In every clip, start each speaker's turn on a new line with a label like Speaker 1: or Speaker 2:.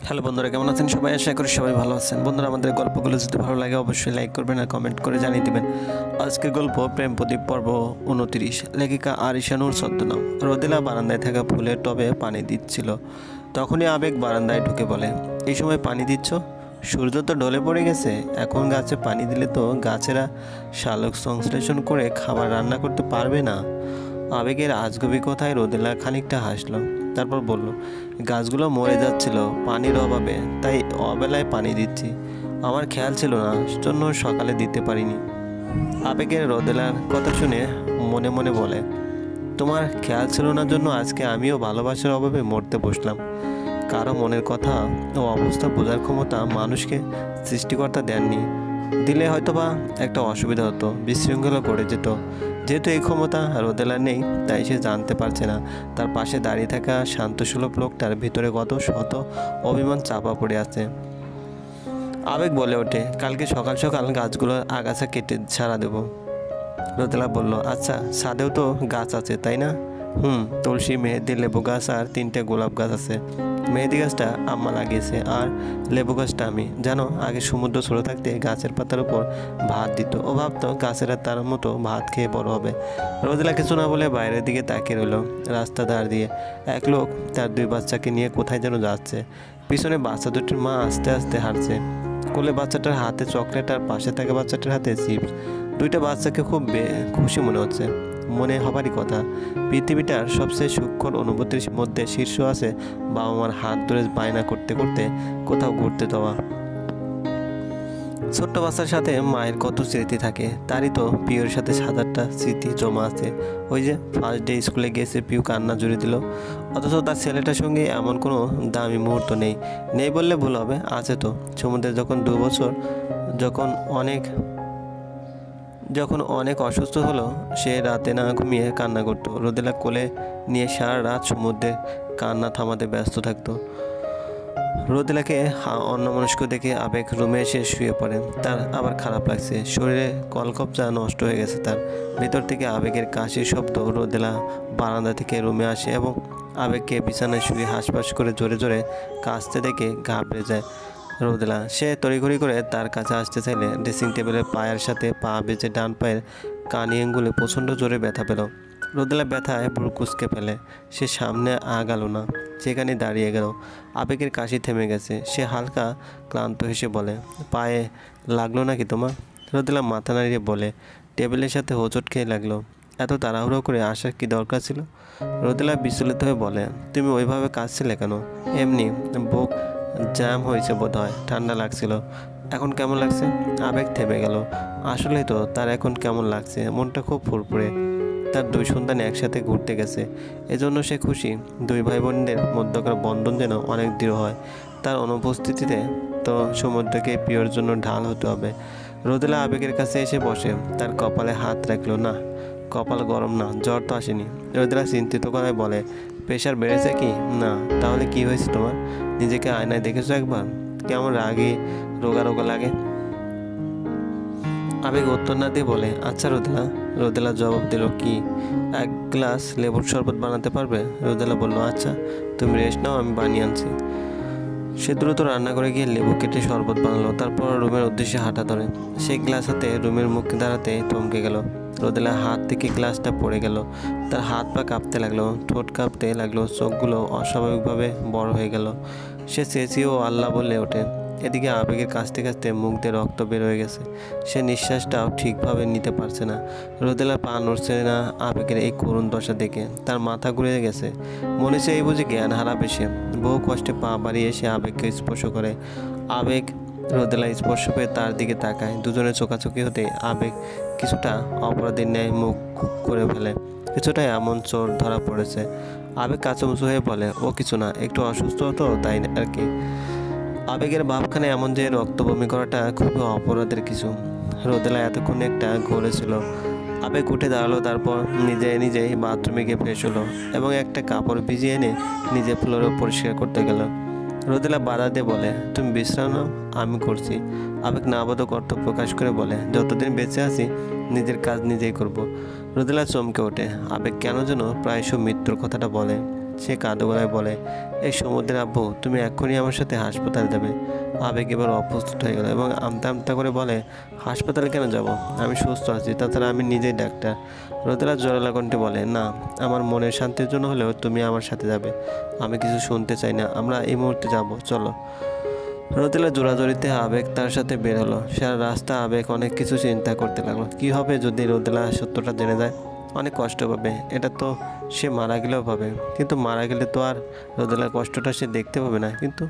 Speaker 1: Hello বন্ধুরা, কেমন আছেন সবাই? আশা করি সবাই ভালো আছেন। বন্ধুরা, আমাদের গল্পগুলো যদি ভালো লাগে অবশ্যই লাইক করবেন আর কমেন্ট করে জানিয়ে দেবেন। আজকের গল্প প্রেম প্রদীপ পর্ব 29। লেখিকা আরিশা নূর ছদ্মনাম। রোদেলা বারান্দায় থাকা ফুলের টবে পানি দিচ্ছিল। তখনই আবেগ বারান্দায় ঢুকে বলে, এই সময় পানি দিচ্ছ? সূর্য তো ঢলে পড়ে গেছে, এখন গাছে পানি দিলে তো গাছেরা সালোক সংশ্লেষণ করে খাবার রান্না করতে পারবে না। আবেগের আজগুবি কথায় রোদেলা খানিকটা হাসলো, তারপর বলল, গাছগুলো মরে যাচ্ছিল পানির অভাবে, তাই অবেলায় পানি দিচ্ছি। আমার খেয়াল ছিল না, জন্য সকালে দিতে পারিনি। আবেগের রোদেলার কথা শুনে মনে মনে বলে, তোমার খেয়াল ছিল না জন্য আজকে আমিও ভালোবাসার অভাবে মরতে বসলাম। কারো মনের কথা ও অবস্থা বোঝার ক্ষমতা মানুষকে সৃষ্টিকর্তা দেননি। দিলে হয়তোবা একটা অসুবিধা হতো, বিশৃঙ্খলা করে যেত। যেহেতু এই ক্ষমতা রোদেলার নেই, তাই সে জানতে পারছে না তার পাশে দাঁড়িয়ে থাকা শান্তসুলভ লোকটার ভিতরে কত শত অভিমান চাপা পড়ে আছে। আবেগ বলে ওঠে, কালকে সকাল সকাল গাছগুলোর আগাছা কেটে ছাড়া দেব। রোদেলা বলল, আচ্ছা, ছাদেও তো গাছ আছে তাই না? তুলসী, মেহেদি, লেবু গাছ আর 3টে গোলাপ গাছ আছে। মেহেদি গাছটা আম্মা লাগিয়েছে আর লেবু গাছটা আমি। জানো, আগে সমুদ্র ছোট থাকতে গাছের পাতার উপর ভাত দিত। ও ভাবতো গাছেরা তার মতো ভাত খেয়ে বড় হবে। রোদেলা কিছু না বলে বাইরের দিকে তাকিয়ে রইল। রাস্তা ধার দিয়ে এক লোক তার 2 বাচ্চাকে নিয়ে কোথায় যেন যাচ্ছে। পিছনে বাচ্চা দুটির মা আস্তে আস্তে হাঁটছে। কোলে বাচ্চাটার হাতে চকলেট আর পাশে থাকা বাচ্চাটার হাতে চিপস। 2টা বাচ্চাকে খুব খুশি মনে হচ্ছে। মনে হবারই কথা। পৃথিবীটার সবচেয়ে সূক্ষ্ম অনুভূতির মধ্যে শীর্ষ আছে বাবা মার হাত ধরে বায়না করতে করতে কোথাও ঘুরতে যাওয়া। ছোট্ট বাচ্চার সাথে মায়ের কত স্মৃতি থাকে, তারই তো পিউর সাথে 1000টা স্মৃতি জমা আছে। ওই যে ফার্স্ট ডে স্কুলে গেছে, পিউ কান্না জুড়ে দিল। অথচ তার ছেলেটার সঙ্গে এমন কোনো দামি মুহূর্ত নেই। নেই বললে ভুল হবে, আছে তো। সমুদ্রে যখন 2 বছর যখন অনেক অসুস্থ হলো, সে রাতে না ঘুমিয়ে কান্না করতো। রোদেলা কোলে নিয়ে সারা রাত সমুদ্রে কান্না থামাতে ব্যস্ত থাকতো। রোদেলাকে অন্যমনস্ক দেখে আবেগ রুমে এসে শুয়ে পড়ে। তার আবার খারাপ লাগছে, শরীরে কলকবজা নষ্ট হয়ে গেছে তার। ভিতর থেকে আবেগের কাশির শব্দ। রোদেলা বারান্দা থেকে রুমে আসে এবং আবেগকে বিছানায় শুয়ে হাঁসফাঁস করে জোরে জোরে কাঁচতে দেখে ঘাবড়ে যায় রোদেলা। সে তড়িঘড়ি করে তার কাছে আসতে চাইলে ড্রেসিং টেবিলের পায়ের সাথে পা বেজে ডান পায়ের কানি আঙ্গুলে প্রচণ্ড জোরে ব্যথা পেল। রোদেলা ব্যথায় ভ্রু কুঁচকে ফেলে। সে সামনে আগাল না, সেখানে দাঁড়িয়ে গেল। আবেগের কাশি থেমে গেছে। সে হালকা ক্লান্ত হেসে বলে, পায়ে লাগলো নাকি তোমার? রোদেলা মাথা নাড়িয়ে বলে, টেবিলের সাথে হোঁচট খেয়ে লাগলো। এত তাড়াহুড়ো করে আসার কি দরকার ছিল? রোদেলা বিচলিত হয়ে বলে, তুমি ওইভাবে কাঁদছিলে কেন? এমনি, বুক জ্যাম হয়েছে বোধ হয়, ঠান্ডা লাগছিল। এখন কেমন লাগছে? আবেগ থেমে গেল। আসলেই তো তার এখন কেমন লাগছে, মনটা খুব ফুরফুরে। তার 2 সন্তান একসাথে ঘুরতে গেছে, এজন্য সে খুশি। 2 ভাই বোনদের মধ্যকার বন্ধন যেন অনেক দৃঢ় হয়। তার অনুপস্থিতিতে তো সমুদ্রকে প্রিয়র জন্য ঢাল হতে হবে। রোদেলা আবেগের কাছে এসে বসে, তার কপালে হাত রাখলো। না, কপাল গরম না, জ্বর তো আসেনি। রোদেলা চিন্তিত গলায় বলে, প্রেশার বেড়েছে কি? না, তাহলে কি হয়েছে তোমার? নিজেকে আয়নায় দেখেছো একবার? কেমন রাগী রোগা রোগা লাগে? আবেগ উত্তর না দিয়ে বলে, আচ্ছা রোদেলা। রোদেলা জবাব দিল, কি 1 গ্লাস লেবুর শরবত বানাতে পারবে? রোদেলা বলল, আচ্ছা, তুমি রেস্ট নাও, আমি বানিয়ে আনছি। সে দ্রুত রান্না করে গিয়ে লেবু কেটে শরবত বানালো। তারপর রুমের উদ্দেশ্যে হাঁটা ধরে। সেই গ্লাস হাতে রুমের মুখে দাঁড়াতে থমকে গেল। রোদেলার হাত থেকে গ্লাসটা পড়ে গেল। তার হাত পা কাঁপতে লাগলো, ঠোঁট কাঁপতে লাগলো, চোখগুলো অস্বাভাবিকভাবে বড় হয়ে গেল। সে চেঁচিয়ে ও আল্লাহ বলে ওঠে। এদিকে আবেগের কাছতে কাছতে মুখ দিয়ে রক্ত বের হয়ে গেছে। সে নিঃশ্বাসটাও ঠিকভাবে নিতে পারছে না। রোদেলা পা নড়ছে না আবেগের এই করুণ দশা দেখে। তার মাথা ঘুরে গেছে। মনে হচ্ছে এই বুঝে জ্ঞান হারাবে সে। বহু কষ্টে পা বাড়িয়ে সে আবেগকে স্পর্শ করে। আবেগ রোদেলা স্পর্শ পেয়ে তার দিকে তাকায়। দুজনের চোখাচোখি হতে আবেগ কিছুটা অপরাধীর ন্যায় মুখ করে ফেলে। কিছুটা এমন চোর ধরা পড়েছে। আবেগ কাঁচুমুচু হয়ে বলে, ও কিছু না, একটু অসুস্থ হতো তাই আর কি। আবেগের ভাবখানে এমন যে রক্ত বমি করাটা খুবই অপরাধের কিছু। রোদেলা এতক্ষণ একটা ঘুরেছিল। আবেগ উঠে দাঁড়ালো, তারপর নিজেই বাথরুমে গিয়ে ফ্রেশ হলো এবং একটা কাপড় ভিজিয়ে এনে নিজে ফ্লোরে পরিষ্কার করতে গেল। রোদেলা বাধা দিয়ে বলে, তুমি বিশ্রাম নাও, আমি করছি। আবেগ নাবোধক অর্থ প্রকাশ করে বলে, যতদিন বেঁচে আছি নিজের কাজ নিজেই করব। রোদেলা চমকে ওঠে। আবেগ কেন যেন প্রায়শ মৃত্যুর কথাটা বলে। সে কাঁদো গলায় বলে, এই সমুদ্রের আব্বু, তুমি এক্ষুনি আমার সাথে হাসপাতালে যাবে। আবেগ এবার অপ্রস্তুত হয়ে গেল এবং আমতা আমতা করে বলে, হাসপাতালে কেন যাব? আমি সুস্থ আছি, তাছাড়া আমি নিজেই ডাক্তার। রোদেলা জোরালো কণ্ঠে বলে, না, আমার মনের শান্তির জন্য হলেও তুমি আমার সাথে যাবে। আমি কিছু শুনতে চাই না, আমরা এই মুহূর্তে যাব, চলো। রোদেলা জোরাজোরিতে আবেগ তার সাথে বের হলো। সারা রাস্তা আবেগ অনেক কিছু চিন্তা করতে লাগলো। কী হবে যদি রোদেলা সত্যটা জেনে যায়? অনেক কষ্ট পাবে, এটা তো সে মারা গেলেও পাবে, কিন্তু মারা গেলে তো আর রোদেলার কষ্টটা সে দেখতে পাবে না। কিন্তু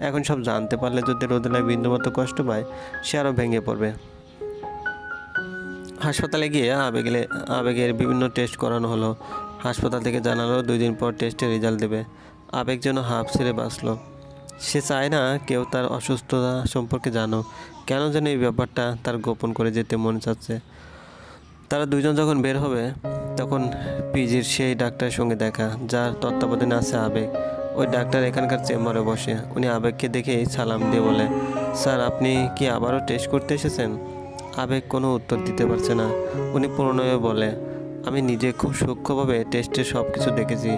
Speaker 1: এখন সব জানতে পারলে যদি রোদেলা বিন্দুমাত্র কষ্ট পায়, সে আরও ভেঙে পড়বে। হাসপাতালে গিয়ে আবেগের বিভিন্ন টেস্ট করানো হলো। হাসপাতাল থেকে জানালো 2 দিন পর টেস্টের রেজাল্ট দেবে। আবেগ যেন হাঁপ ছেড়ে বাঁচলো। সে চায় না কেউ তার অসুস্থতা সম্পর্কে জানো। কেন যেন এই ব্যাপারটা তার গোপন করে যেতে মনে চাচ্ছে। তারা দুজন যখন বের হবে তখন পিজির সেই ডাক্তারের সঙ্গে দেখা, যার তত্ত্বাবধানে আছে আবেগ। ওই ডাক্তার এখানকার চেম্বারে বসে। উনি আবেগকে দেখেই সালাম দিয়ে বলে, স্যার, আপনি কি আবারও টেস্ট করতে এসেছেন? আবেগ কোনো উত্তর দিতে পারছে না। উনি প্রণয়ে বলে, আমি নিজে খুব সূক্ষ্মভাবে টেস্টে সব কিছু দেখেছি।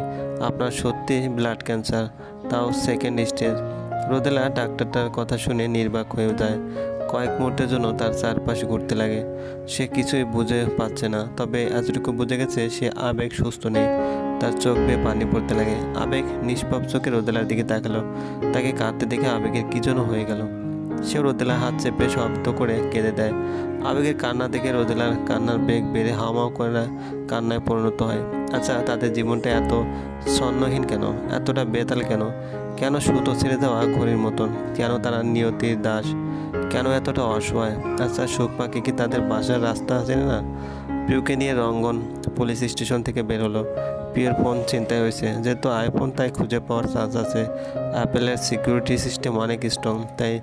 Speaker 1: আপনার সত্যি ব্লাড ক্যান্সার, তাও 2nd স্টেজ। রোদেলা ডাক্তারটার কথা শুনে নির্বাক হয়ে যায়। কয়েক মুহূর্তের জন্য তার চারপাশে ঘুরতে লাগে। সে কিছুই বুঝে পাচ্ছে না, তবে এতটুকু বুঝে গেছে সে আবেগ সুস্থ নেই। তার চোখ বেয়ে পানি পড়তে লাগে। আবেগ নিষ্পাপ চোখে রোদেলার দিকে তাকালো। তাকে কাঁদতে দেখে আবেগের কী যেন হয়ে গেল। সে রোদেলার হাত চেপে শব্দ করে কেঁদে দেয়। আবেগের কান্না দেখে রোদেলার কান্নার বেগ বেড়ে হাওমাও করে কান্নায় পরিণত হয়। আচ্ছা, তাদের জীবনটা এত ছন্নহীন কেন? এতটা বেতাল কেন? কেন সুতো ছেড়ে দেওয়া ঘড়ির মতন? কেন তারা নিয়তির দাস? কেন এতটা অসহায়? আচ্ছা, সুখমাকে কি তাদের বাসার রাস্তা চেনে না? প্রিয়কে নিয়ে রঙ্গন পুলিশ স্টেশন থেকে বের হলো। প্রিয়র ফোন চিন্তায় হয়েছে, যেহেতু আইফোন তাই খুঁজে পাওয়ার চান্স আছে। অ্যাপেলের সিকিউরিটি সিস্টেম অনেক স্ট্রং, তাই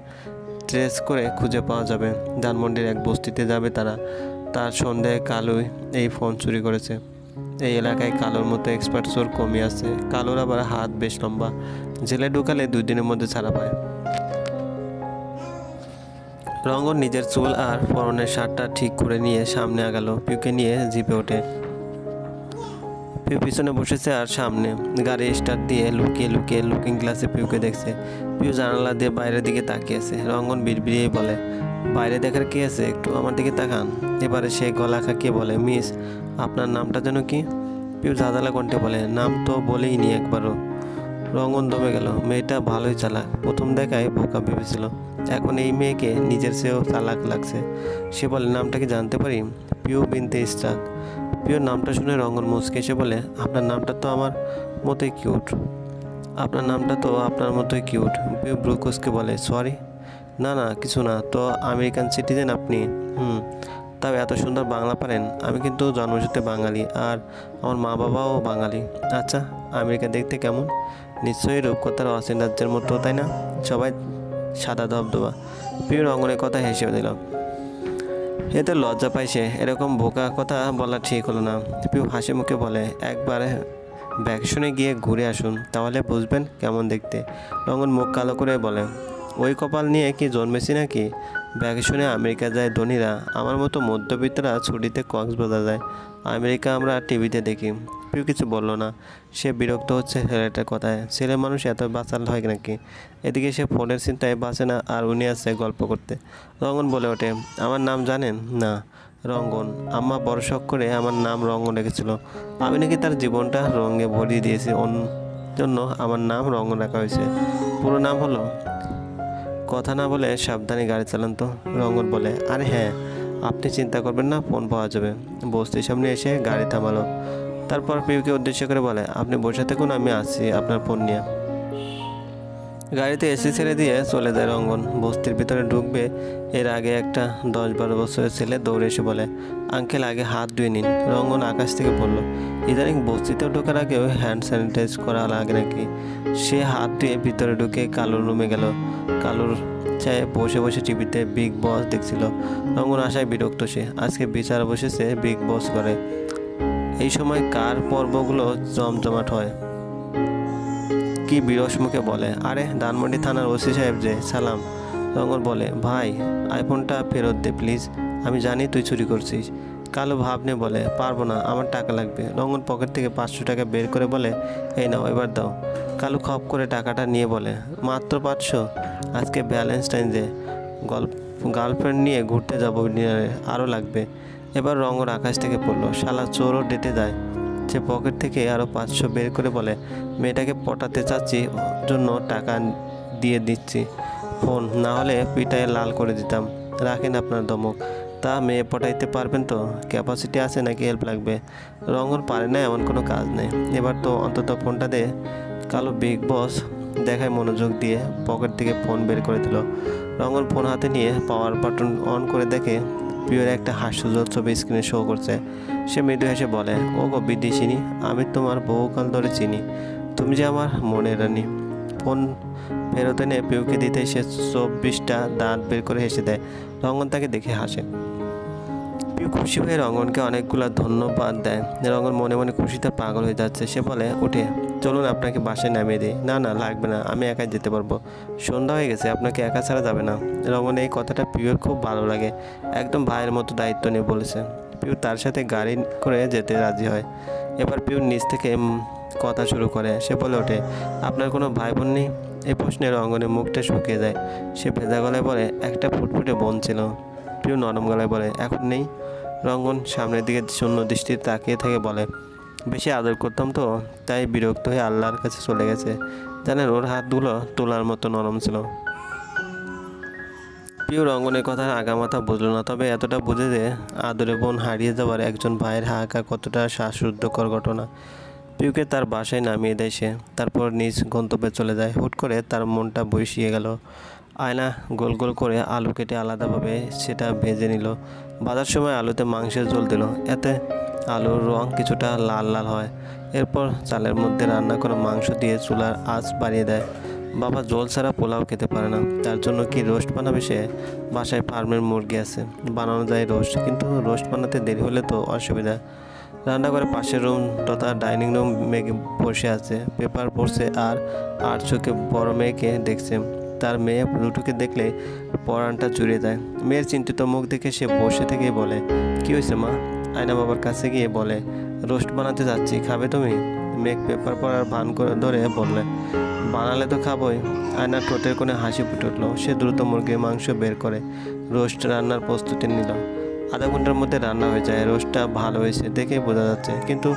Speaker 1: ট্রেস করে খুঁজে পাওয়া যাবে। ধানমন্ডির এক বস্তিতে যাবে তারা। তার সন্দেহে কালুই এই ফোন চুরি করেছে। এই এলাকায় কালোর মতো এক্সপার্ট চোর কমই আছে। কালোর আবার হাত বেশ লম্বা। জেলে ঢুকালে 2 দিনের মধ্যে ছাড়া পায়। রঙ্গন নিজের চুল আর পরনের শার্টটা ঠিক করে নিয়ে সামনে আগালো। পিউকে নিয়ে জিপে ওঠে। পিউ পিছনে বসেছে আর সামনে গাড়ি স্টার্ট দিয়ে লুকিয়ে লুকিয়ে লুকিং গ্লাসে পিউকে দেখছে। পিউ জানালা দিয়ে বাইরের দিকে তাকিয়েছে। রঙ্গন বিড়বিড়িয়েই বলে, বাইরে দেখার কি আছে, একটু আমার দিকে তাকান। এবারে সে গলা খাকিয়ে বলে, মিস, আপনার নামটা যেন কি? পিউ ঝাঁঝালা কণ্ঠে বলে, নাম তো বলেই নি একবারও। রঙ্গন দমে গেল। মেয়েটা ভালোই চালাক। প্রথম দেখায় বোকা ভেবেছিল, এখন এই মেয়েকে নিজের চেয়েও চালাক লাগছে। সে বলে, নামটা কি জানতে পারি? পিউ বিনতে ইসরাক। পিউর নামটা শুনে রঙ্গন মুচকে এসে বলে, আপনার নামটা তো আমার মতোই কিউট। আপনার নামটা তো আপনার মতোই কিউট। পিউ ব্রুকোসকে বলে, সরি, না না কিছু না। তো আমেরিকান সিটিজেন আপনি? তাও এত সুন্দর বাংলা পারেন। আমি কিন্তু জন্মসূত্রে বাঙালি, আর আমার মা বাবাও বাঙালি। আচ্ছা, আমেরিকা দেখতে কেমন? নিশ্চয়ই রূপকথার অসীম রাজ্যের মতো, তাই না? সবাই সাদা ধবধবা। পিউ রঙ্গনের কথা হেসে দিল। এতে লজ্জা পায় সে। এরকম বোকা কথা বলা ঠিক হলো না। পিউ হাসি মুখে বলে, একবার ভ্যাকেশনে গিয়ে ঘুরে আসুন, তাহলে বুঝবেন কেমন দেখতে। রঙ্গন মুখ কালো করে বলে, ওই কপাল নিয়ে কি জন্মেছি নাকি? ভ্যাকেশনে আমেরিকা যায় ধনীরা, আমার মতো মধ্যবিত্তরা ছুটিতে কক্সবাজার যায়। আমেরিকা আমরা টিভিতে দেখি। পিউ কিছু বলল না। সে বিরক্ত হচ্ছে ছেলেটার কথায়। ছেলে মানুষ এত বাচাল হয় নাকি? এদিকে সে ফোনের চিন্তায় বাঁচে না, আর উনি আছে গল্প করতে। রঙ্গন বলে ওঠে, আমার নাম জানেন না? রঙ্গন। আম্মা বড় শখ করে আমার নাম রঙ্গন রেখেছিল। আমি নাকি তার জীবনটা রঙে ভরিয়ে দিয়েছি, জন্য আমার নাম রঙ্গন রাখা হয়েছে। পুরো নাম হলো? কথা না বলে সাবধানে গাড়ি চালান তো। রঙ্গন বলে, আরে হ্যাঁ, আপনি চিন্তা করবেন না, ফোন পাওয়া যাবে। বস্তির সামনে এসে গাড়ি থামালো। তারপর পিউকে উদ্দেশ্য করে বলে, আপনি বসে থাকুন, আমি আসছি আপনার ফোন নিয়ে। গাড়িতে এসি ছেড়ে দিয়ে চলে যায় রঙ্গন। বস্তির ভিতরে ঢুকবে এর আগে একটা 10-12 বছরের ছেলে দৌড়ে এসে বলে, আঙ্কেল, আগে হাত ধুয়ে নিন। রঙ্গন আকাশ থেকে বলল, ইদানিং বস্তিতেও ঢোকার আগেও হ্যান্ড স্যানিটাইজ করা লাগে নাকি? সে হাত ধুয়ে ভিতরে ঢুকে কালুর রুমে গেল। কালুর চায়ে বসে বসে টিভিতে বিগ বস দেখছিল। রঙ্গন আশায় বিরক্ত সে। আজকে বিচার বসেছে বিগ বস করে। এই সময় কার পর্বগুলো জমজমাট হয়। কি বিরস মুখে বলে, আরে ধানমন্ডি থানার ওসি সাহেব যে, সালাম। রঙ্গন বলে, ভাই, আইফোনটা ফেরত দে প্লিজ। আমি জানি তুই চুরি করছিস। কালু ভাব নিয়ে বলে, পারবো না, আমার টাকা লাগবে। রঙ্গন পকেট থেকে 500 টাকা বের করে বলে, এই নাও, এবার দাও। কালু খপ করে টাকাটা নিয়ে বলে, মাত্র 500? আজকে ভ্যালেন্টাইন ডে, গার্লফ্রেন্ড নিয়ে ঘুরতে যাবো ডিনারে, আরও লাগবে। এবার রঙ্গন আকাশ থেকে পড়লো, শালা চোরও ডেটে যায়। সে পকেট থেকে আরও 500 বের করে বলে, মেয়েটাকে পটাতে চাচ্ছি, জন্য টাকা দিয়ে দিচ্ছি। ফোন না হলে পিটায় লাল করে দিতাম। রাখেন আপনার ধমক। তা মেয়ে পটাইতে পারবেন তো? ক্যাপাসিটি আছে নাকি হেল্প লাগবে? রঙ্গন পারে না এমন কোনো কাজ নেই, এবার তো অন্তত ফোনটা দে। কালো বিগ বস দেখায় মনোযোগ দিয়ে পকেট থেকে ফোন বের করে দিল। রঙ্গন ফোন হাতে নিয়ে পাওয়ার বাটন অন করে দেখে প্রিয়র একটা হাস্যজ্জ্বল ছবি স্ক্রিনে শো করছে। সে মৃদু হেসে বলে, ও গো বিদেশিনী, আমি তোমার বহুকাল ধরে চিনি, তুমি যে আমার মনের রানী। ফোন ফেরত এনে পিউকে দিতে সে 24টা দাঁত বের করে হেসে দেয়। রঙ্গন তাকে দেখে হাসে। পিউ খুশি হয়ে রঙ্গনকে অনেকগুলো ধন্যবাদ দেয়। রঙ্গন মনে মনে খুশিতে পাগল হয়ে যাচ্ছে। সে বলে, উঠে চলুন আপনাকে বাসায় নামিয়ে দিই। না না, লাগবে না, আমি একাই যেতে পারবো, সন্ধ্যা হয়ে গেছে, আপনাকে একা ছাড়া যাবে না। রঙ্গন এই কথাটা পিউর খুব ভালো লাগে, একদম ভাইয়ের মতো দায়িত্ব নিয়ে বলেছে। পিউ তার সাথে গাড়ি করে যেতে রাজি হয়। এবার পিউ নিচ থেকে কথা শুরু করে। সে বলে ওঠে, আপনার কোনো ভাই বোন নেই? এই প্রশ্নে রঙ্গনের মুখটা শুকিয়ে যায়। সে ভেজা গলায় বলে, একটা ফুটফুটে বোন ছিল। পিউ নরম গলায় বলে, এখন নেই। রঙ্গন সামনের দিকে শূন্য দৃষ্টিতে তাকিয়ে থেকে বলে, বেশি আদর করতাম তো, তাই বিরক্ত হয়ে আল্লাহর কাছে চলে গেছে। জানেন, ওর হাতগুলো তোলার মতো নরম ছিল। পিউ রঙ্গনের কথার আগামাথা বুঝলো না, তবে এতটা বুঝে যে আদরে বোন হারিয়ে যাওয়ার একজন ভাইয়ের হাহাকার কতটা শ্বাসরুদ্ধকর ঘটনা। পিউকে তার বাসায় নামিয়ে দেয় সে, তারপর নিজ গন্তব্যে চলে যায়। হুট করে তার মনটা বসিয়ে গেল। আয়না গোল গোল করে আলু কেটে আলাদাভাবে সেটা ভেজে নিল। ভাজার সময় আলুতে মাংসের ঝোল দিল, এতে আলুর রং কিছুটা লাল লাল হয়। এরপর চালের মধ্যে রান্না করা মাংস দিয়ে চুলার আঁচ বাড়িয়ে দেয়। বাবা ঝোল ছাড়া পোলাও খেতে পারে না, তার জন্য কি রোস্ট বানাবে সে? বাসায় ফার্মের মুরগি আছে, বানানো যায় রোস্ট, কিন্তু রোস্ট বানাতে দেরি হলে তো অসুবিধা। রান্নাঘরে পাশের রুম তথা ডাইনিং রুম মেয়ে বসে আছে, পেপার পড়ছে আর চোখে বড় মেয়েকে দেখছে। তার মেয়ে রুটুকে দেখলে পরানটা জুড়ে যায়। মেয়ের চিন্তিত মুখ দেখে সে বসে থেকেই বলে, কী হয়েছে মা? আয়না বাবার কাছে গিয়ে বলে, রোস্ট বানাতে যাচ্ছি, খাবে তুমি? মেঘ পেপার পড়ার ভান করে ধরে বললে, বানালে তো খাবোই। আয়নার ঠোঁটের কোণে হাসি ফুটে উঠল। সে দ্রুত মুরগির মাংস বের করে রোস্ট রান্নার প্রস্তুতি নিল। আধা ঘন্টার মধ্যে রান্না হয়ে যায়। রোস্টটা ভালো হয়েছে দেখেই বোঝা যাচ্ছে, কিন্তু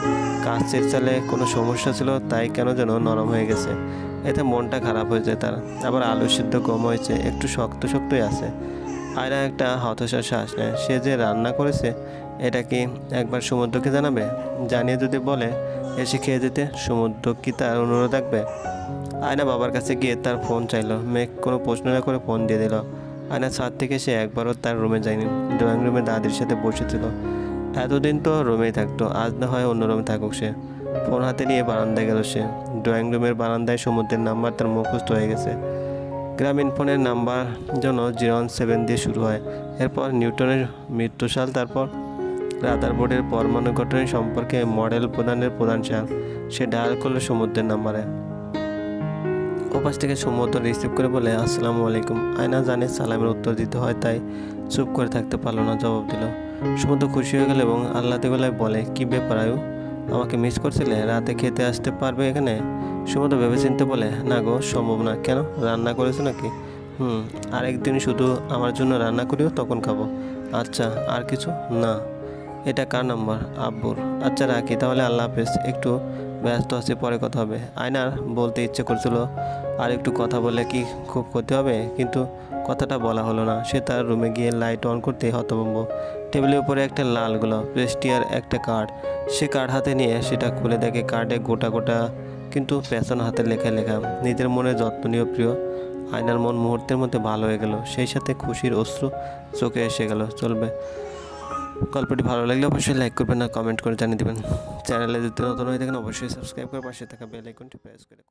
Speaker 1: কাঁচের চালে কোনো সমস্যা ছিল, তাই কেন যেন নরম হয়ে গেছে। এতে মনটা খারাপ হয়ে যায় তার। আবার আলু সিদ্ধ কম হয়েছে, একটু শক্ত শক্তই আছে। আয়না একটা হতাশার শ্বাস নেয়। সে যে রান্না করেছে এটা কি একবার সমুদ্রকে জানাবে? জানিয়ে যদি বলে এসে খেয়ে যেতে, সমুদ্র কি তার অনুরোধ রাখবে? আয়না বাবার কাছে গিয়ে তার ফোন চাইলো। মেঘ কোনো প্রশ্ন না করে ফোন দিয়ে দিল। আয়না ছাদ থেকে সে একবারও তার রুমে যায়নি, ড্রয়িং রুমে দাদির সাথে বসেছিল। এতদিন তো রুমেই থাকতো, আজ না হয় অন্য রুমে থাকুক সে। ফোন হাতে নিয়ে বারান্দায় গেল সে। ড্রয়িং রুমের বারান্দায় সমুদ্রের নাম্বার তার মুখস্থ হয়ে গেছে। গ্রামীণ ফোনের নাম্বার যেন 017 দিয়ে শুরু হয়, এরপর নিউটনের মৃত্যুসাল, তারপর রাদারবোর্ডের পরমাণু গঠনের সম্পর্কে মডেল প্রদানের প্রধান সাল। সে ডায়াল করলো সমুদ্রের নাম্বারে। ওপাশ থেকে সমুদ্র রিসিভ করে বলে, আসসালামু আলাইকুম। আয়না জানে সালামের উত্তর দিতে হয়, তাই চুপ করে থাকতে পারলো না, জবাব দিল। সমুদ্র খুশি হয়ে গেল এবং আহ্লাদে গলায় বলে, কি ব্যাপার আয়ু, আমাকে মিস করছিলে? রাতে খেতে আসতে পারবে এখানে? সমুদ্র ভেবেচিন্তে বলে, না গো, সম্ভব না। কেন, রান্না করেছো নাকি? আরেকদিন শুধু আমার জন্য রান্না করিও, তখন খাবো। আচ্ছা, আর কিছু না? এটা কার নাম্বার? আব্বুর। আচ্ছা রাখি তাহলে, আল্লাহ হাফেজ, একটু ব্যস্ত আছি, পরে কথা হবে। আয়নার বলতে ইচ্ছে করছিল, আর একটু কথা বলে কি খুব ক্ষতি হবে, কিন্তু কথাটা বলা হলো না। সে তার রুমে গিয়ে লাইট অন করতে হতভম্ব। টেবিলের উপরে একটা লাল গোলাপ প্রেস্টিয়ার একটা কার্ড। সে কার্ড হাতে নিয়ে সেটা খুলে দেখে কার্ডে গোটা গোটা, কিন্তু পেছন হাতে লেখা লেখা, নিজের মনে যত্ন নিও প্রিয়। আয়নার মন মুহূর্তের মধ্যে ভালো হয়ে গেল, সেই সাথে খুশির অশ্রু চোখে এসে গেল। চলবে, গল্পটি ভালো লাগলে অবশ্যই লাইক করবেন আর কমেন্ট করে জানিয়ে দেবেন। চ্যানেলে যদি নতুন হয়ে থাকেন অবশ্যই সাবস্ক্রাইব করে পাশে থাকা বেল আইকনটি প্রেস করে